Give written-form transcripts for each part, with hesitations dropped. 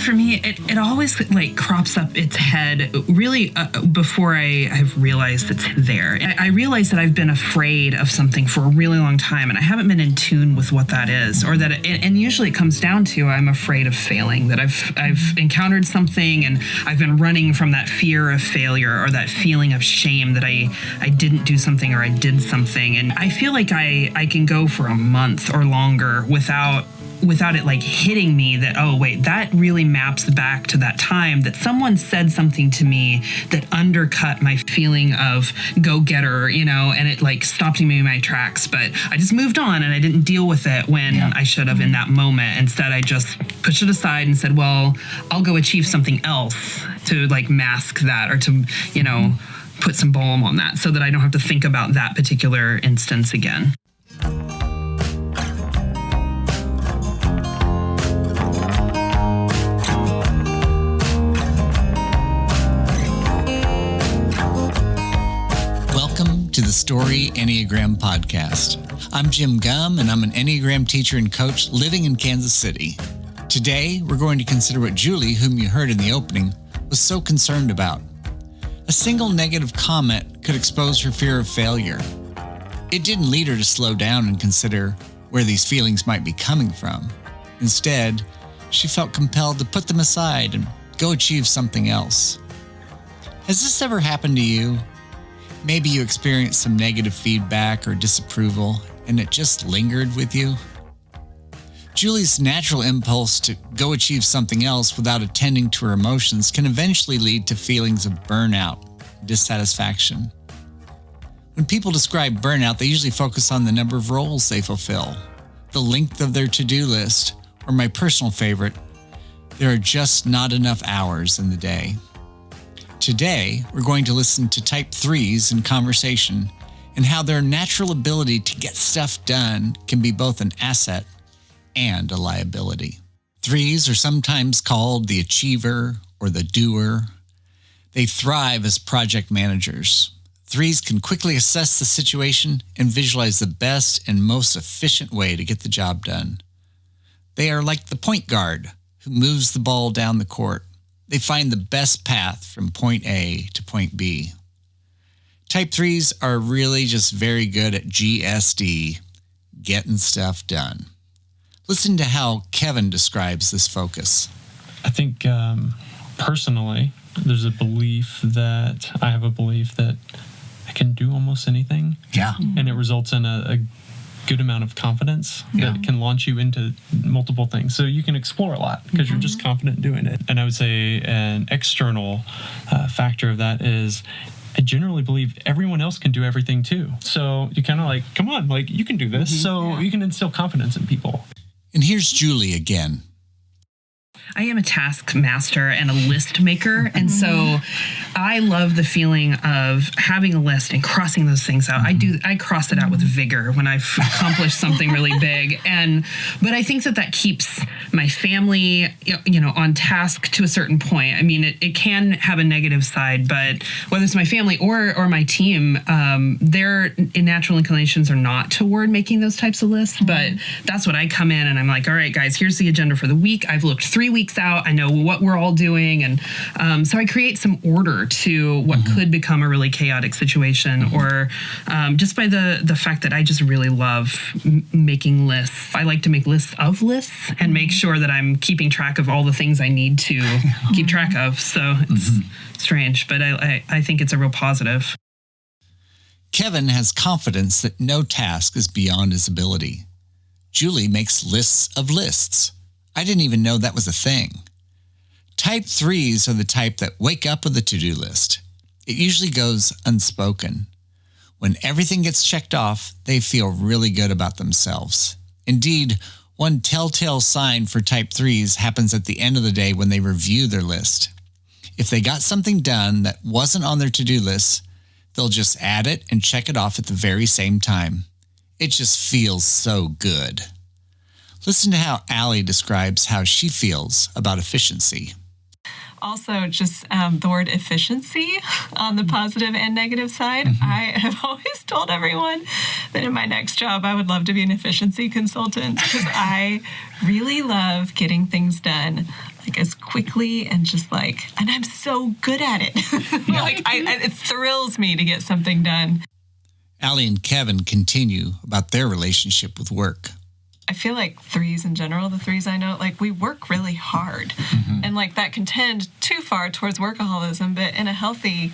For me, it always like crops up its head really before I've realized it's there. I realized that I've been afraid of something for a really long time, and I haven't been in tune with what that is, or that and usually it comes down to I'm afraid of failing, that I've encountered something and I've been running from that fear of failure or that feeling of shame that I didn't do something or I did something. And I feel like I can go for a month or longer without it like hitting me that, oh wait, that really maps back to that time that someone said something to me that undercut my feeling of go-getter, and it like stopped me in my tracks. But I just moved on and I didn't deal with it when I should have in that moment. Instead, I just pushed it aside and said, well, I'll go achieve something else to like mask that or to, put some balm on that so that I don't have to think about that particular instance again. To the Story Enneagram Podcast. I'm Jim Gum, and I'm an Enneagram teacher and coach living in Kansas City. Today, we're going to consider what Julie, whom you heard in the opening, was so concerned about. A single negative comment could expose her fear of failure. It didn't lead her to slow down and consider where these feelings might be coming from. Instead, she felt compelled to put them aside and go achieve something else. Has this ever happened to you? Maybe you experienced some negative feedback or disapproval, and it just lingered with you. Julie's natural impulse to go achieve something else without attending to her emotions can eventually lead to feelings of burnout, dissatisfaction. When people describe burnout, they usually focus on the number of roles they fulfill, the length of their to-do list, or my personal favorite, there are just not enough hours in the day. Today, we're going to listen to Type 3s in conversation and how their natural ability to get stuff done can be both an asset and a liability. 3s are sometimes called the achiever or the doer. They thrive as project managers. 3s can quickly assess the situation and visualize the best and most efficient way to get the job done. They are like the point guard who moves the ball down the court. They find the best path from point A to point B. Type 3s are really just very good at GSD, getting stuff done. Listen to how Kevin describes this focus. I think personally, there's a belief that I can do almost anything. Yeah. And it results in a good amount of confidence that can launch you into multiple things. So you can explore a lot because you're just confident doing it. And I would say an external factor of that is I generally believe everyone else can do everything too. So you kind of like, come on, like you can do this. So you can instill confidence in people. And here's Julie again. I am a task master and a list maker. And so I love the feeling of having a list and crossing those things out. I cross it out with vigor when I've accomplished something really big. But I think that keeps my family, on task to a certain point. I mean, it can have a negative side, but whether it's my family or my team, their natural inclinations are not toward making those types of lists. But that's what I come in and I'm like, all right, guys, here's the agenda for the week. I've looked 3 weeks out. I know what we're all doing. And so I create some order to what could become a really chaotic situation or just by the fact that I just really love making lists. I like to make lists of lists and make sure that I'm keeping track of all the things I need to keep track of. So it's strange, but I think it's a real positive. Kevin has confidence that no task is beyond his ability. Julie makes lists of lists. I didn't even know that was a thing. Type 3s are the type that wake up with a to-do list. It usually goes unspoken. When everything gets checked off, they feel really good about themselves. Indeed, one telltale sign for Type 3s happens at the end of the day when they review their list. If they got something done that wasn't on their to-do list, they'll just add it and check it off at the very same time. It just feels so good. Listen to how Allie describes how she feels about efficiency. Also, just the word efficiency on the positive and negative side. I have always told everyone that in my next job, I would love to be an efficiency consultant because I really love getting things done. like as quickly and just like, and I'm so good at it. Like it thrills me to get something done. Allie and Kevin continue about their relationship with work. I feel like threes in general, the threes I know, like we work really hard. And like that can tend too far towards workaholism, but in a healthy,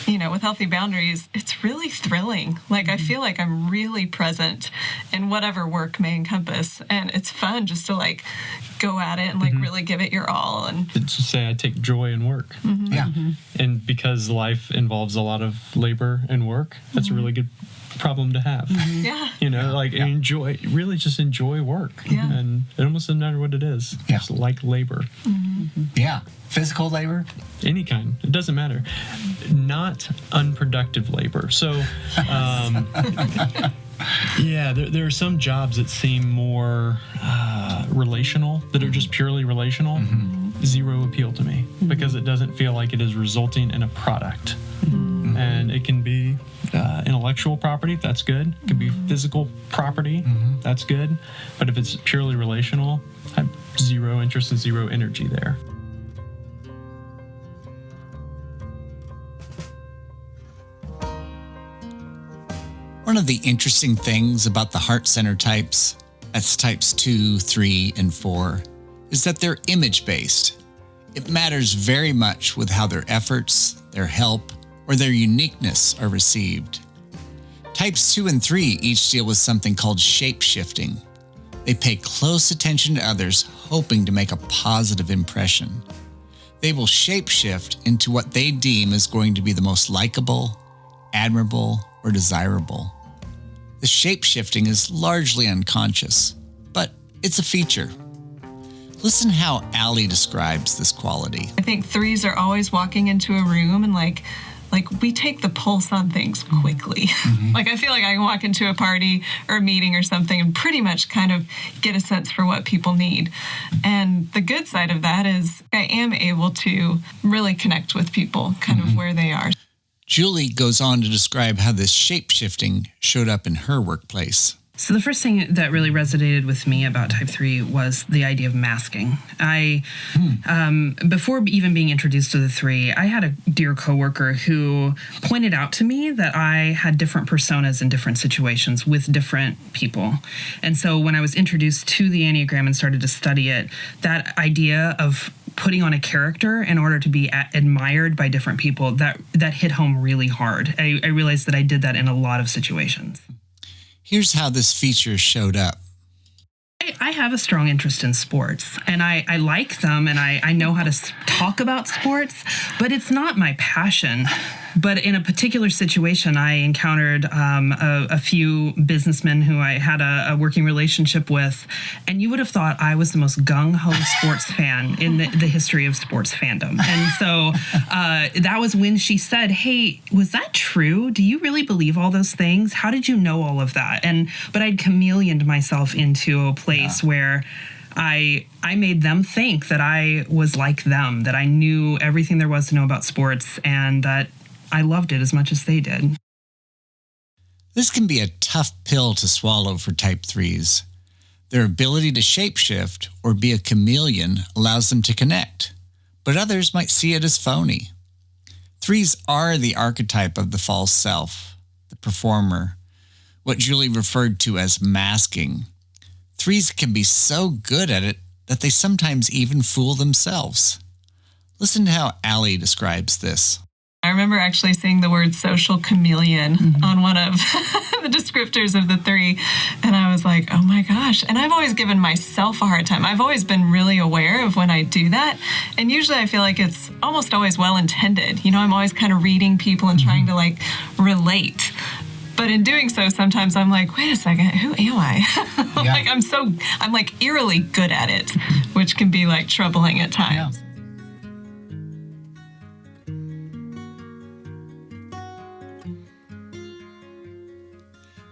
with healthy boundaries, it's really thrilling. Like I feel like I'm really present in whatever work may encompass. And it's fun just to like go at it and like really give it your all. And To say I take joy in work. Yeah. And because life involves a lot of labor and work, that's a really good problem to have. yeah. Really just enjoy work. Yeah. And it almost doesn't matter what it is. Yeah. Just like labor. Yeah. Physical labor? Any kind. It doesn't matter. Not unproductive labor. So, there are some jobs that seem more relational, that are just purely relational. Zero appeal to me because it doesn't feel like it is resulting in a product. And it can be intellectual property, that's good. It can be physical property, that's good. But if it's purely relational, I have zero interest and zero energy there. One of the interesting things about the heart center types, that's types 2, 3, and 4, is that they're image-based. It matters very much with how their efforts, their help, or their uniqueness are received. Types 2 and 3 each deal with something called shape-shifting. They pay close attention to others, hoping to make a positive impression. They will shape-shift into what they deem is going to be the most likable, admirable, or desirable. The shape-shifting is largely unconscious, but it's a feature. Listen how Allie describes this quality. I think threes are always walking into a room and like we take the pulse on things quickly. Like I feel like I can walk into a party or a meeting or something and pretty much kind of get a sense for what people need. And the good side of that is I am able to really connect with people kind of where they are. Julie goes on to describe how this shape-shifting showed up in her workplace. So the first thing that really resonated with me about type 3 was the idea of masking. Before even being introduced to the 3, I had a dear coworker who pointed out to me that I had different personas in different situations with different people. And so when I was introduced to the Enneagram and started to study it, that idea of putting on a character in order to be admired by different people, that hit home really hard. I realized that I did that in a lot of situations. Here's how this feature showed up. I have a strong interest in sports, and I like them, and I know how to talk about sports, but it's not my passion. But in a particular situation, I encountered a few businessmen who I had a working relationship with, and you would have thought I was the most gung-ho sports fan in the history of sports fandom. And so that was when she said, "Hey, was that true? Do you really believe all those things? How did you know all of that?" But I'd chameleoned myself into a place where I made them think that I was like them, that I knew everything there was to know about sports, and that I loved it as much as they did. This can be a tough pill to swallow for type 3s. Their ability to shapeshift or be a chameleon allows them to connect, but others might see it as phony. 3s are the archetype of the false self, the performer, what Julie referred to as masking. 3s can be so good at it that they sometimes even fool themselves. Listen to how Allie describes this. I remember actually seeing the word social chameleon on one of the descriptors of the 3, and I was like, oh my gosh. And I've always given myself a hard time. I've always been really aware of when I do that, and usually I feel like it's almost always well-intended. I'm always kind of reading people and trying to like relate. But in doing so, sometimes I'm like, wait a second, who am I? I'm like eerily good at it, which can be like troubling at times. Yeah.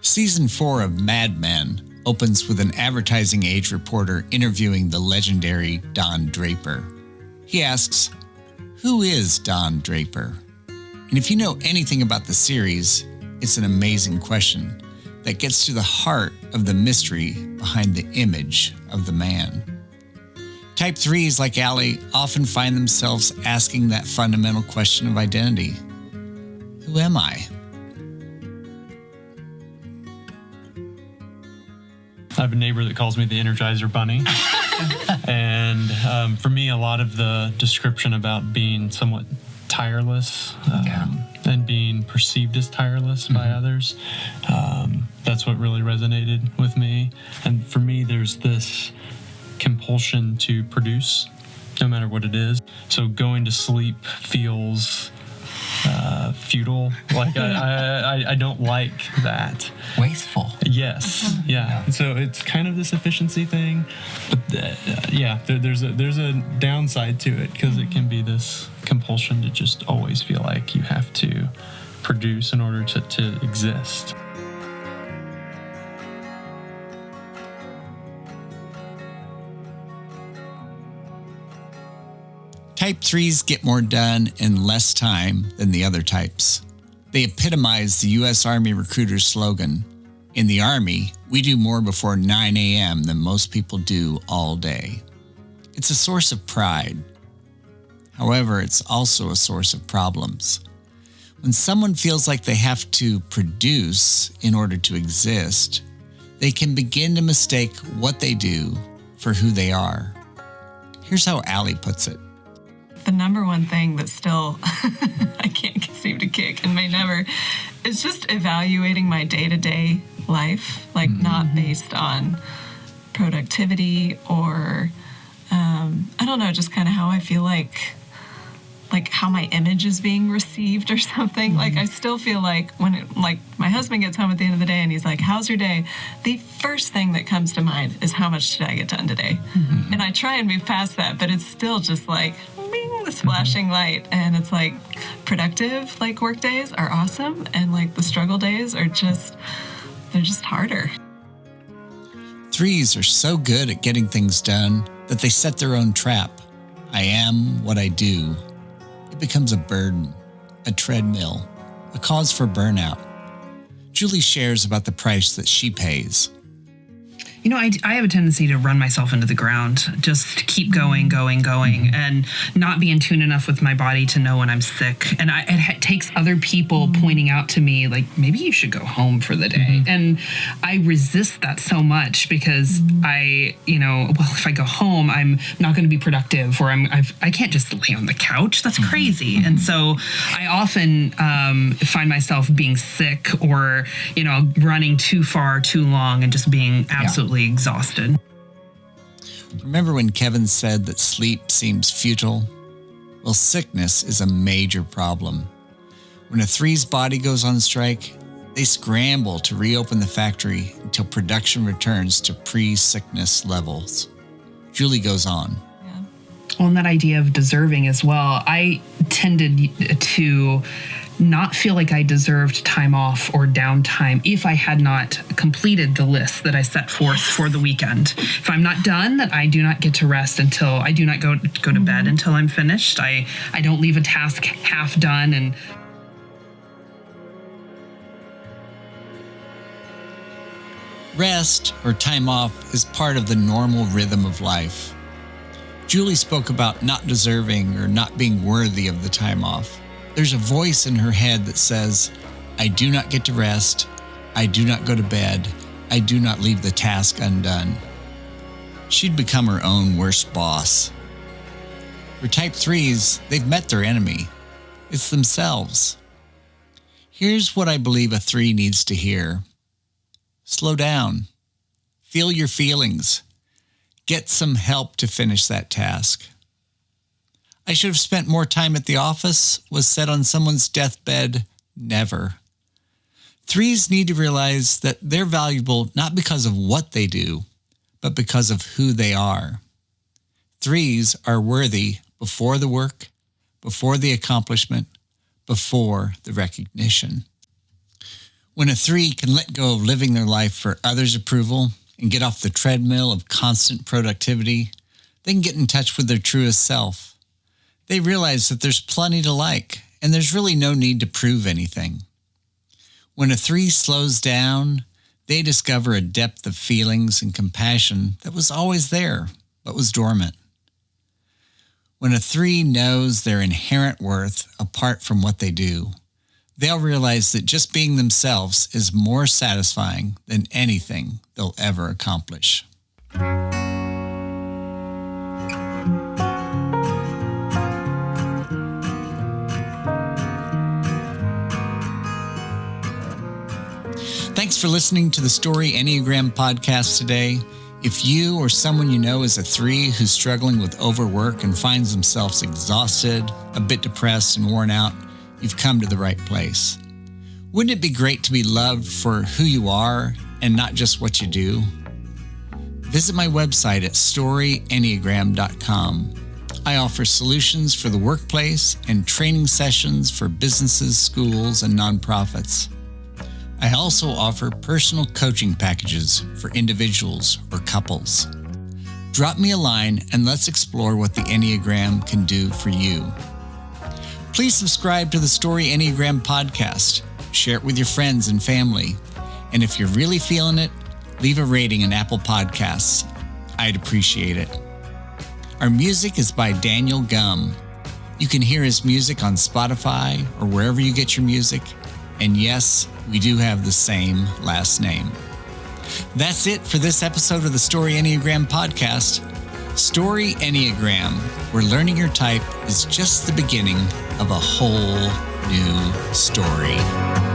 Season 4 of Mad Men opens with an advertising age reporter interviewing the legendary Don Draper. He asks, "Who is Don Draper?" And if you know anything about the series, it's an amazing question that gets to the heart of the mystery behind the image of the man. Type 3s, like Allie, often find themselves asking that fundamental question of identity. Who am I? I have a neighbor that calls me the Energizer Bunny. And for me, a lot of the description about being somewhat tireless and being perceived as tireless by others, that's what really resonated with me. And for me, there's this compulsion to produce, no matter what it is. So going to sleep feels futile. Like I don't like that. Wasteful. Yes. Yeah. So it's kind of this efficiency thing, but there's a downside to it because it can be this compulsion to just always feel like you have to produce in order to exist. Type 3s get more done in less time than the other types. They epitomize the U.S. Army recruiter's slogan, "In the Army, we do more before 9 a.m. than most people do all day." It's a source of pride. However, it's also a source of problems. When someone feels like they have to produce in order to exist, they can begin to mistake what they do for who they are. Here's how Allie puts it. The number one thing that still I can't seem to kick and may never is just evaluating my day-to-day life, like not based on productivity or I don't know, just kind of how I feel like how my image is being received or something. Like I still feel like when my husband gets home at the end of the day and he's like, "How's your day?" The first thing that comes to mind is how much did I get done today? And I try and move past that, but it's still just like this flashing light, and it's like productive work days are awesome, and the struggle days are they're just harder. 3s are so good at getting things done that they set their own trap. I am what I do. It becomes a burden, a treadmill, a cause for burnout. Julie shares about the price that she pays. You know, I have a tendency to run myself into the ground, just keep going, and not be in tune enough with my body to know when I'm sick. And it takes other people pointing out to me, like, maybe you should go home for the day. And I resist that so much because if I go home, I'm not going to be productive, or I can't just lay on the couch. That's crazy. And so I often find myself being sick or, running too far, too long, and just being absolutely exhausted. Remember when Kevin said that sleep seems futile? Well, sickness is a major problem. When a 3's body goes on strike, they scramble to reopen the factory until production returns to pre-sickness levels. Julie goes on. Well, and that idea of deserving as well. I tended to not feel like I deserved time off or downtime if I had not completed the list that I set forth for the weekend. If I'm not done, that I do not get to rest until I do not go to bed until I'm finished. I don't leave a task half done. And rest or time off is part of the normal rhythm of life. Julie spoke about not deserving or not being worthy of the time off. There's a voice in her head that says, I do not get to rest. I do not go to bed. I do not leave the task undone. She'd become her own worst boss. For type 3s, they've met their enemy. It's themselves. Here's what I believe a 3 needs to hear. Slow down. Feel your feelings. Get some help to finish that task. I should have spent more time at the office was said on someone's deathbed. Never. 3s need to realize that they're valuable not because of what they do, but because of who they are. 3s are worthy before the work, before the accomplishment, before the recognition. When a 3 can let go of living their life for others' approval and get off the treadmill of constant productivity, they can get in touch with their truest self. They realize that there's plenty to like, and there's really no need to prove anything. When a 3 slows down, they discover a depth of feelings and compassion that was always there, but was dormant. When a 3 knows their inherent worth apart from what they do, they'll realize that just being themselves is more satisfying than anything they'll ever accomplish. Thanks for listening to the Story Enneagram podcast today. If you or someone you know is a 3 who's struggling with overwork and finds themselves exhausted, a bit depressed and worn out, you've come to the right place. Wouldn't it be great to be loved for who you are and not just what you do? Visit my website at storyenneagram.com. I offer solutions for the workplace and training sessions for businesses, schools, and nonprofits. I also offer personal coaching packages for individuals or couples. Drop me a line and let's explore what the Enneagram can do for you. Please subscribe to the Story Enneagram podcast. Share it with your friends and family. And if you're really feeling it, leave a rating in Apple Podcasts. I'd appreciate it. Our music is by Daniel Gum. You can hear his music on Spotify or wherever you get your music. And yes, we do have the same last name. That's it for this episode of the Story Enneagram podcast. Story Enneagram, where learning your type is just the beginning of a whole new story.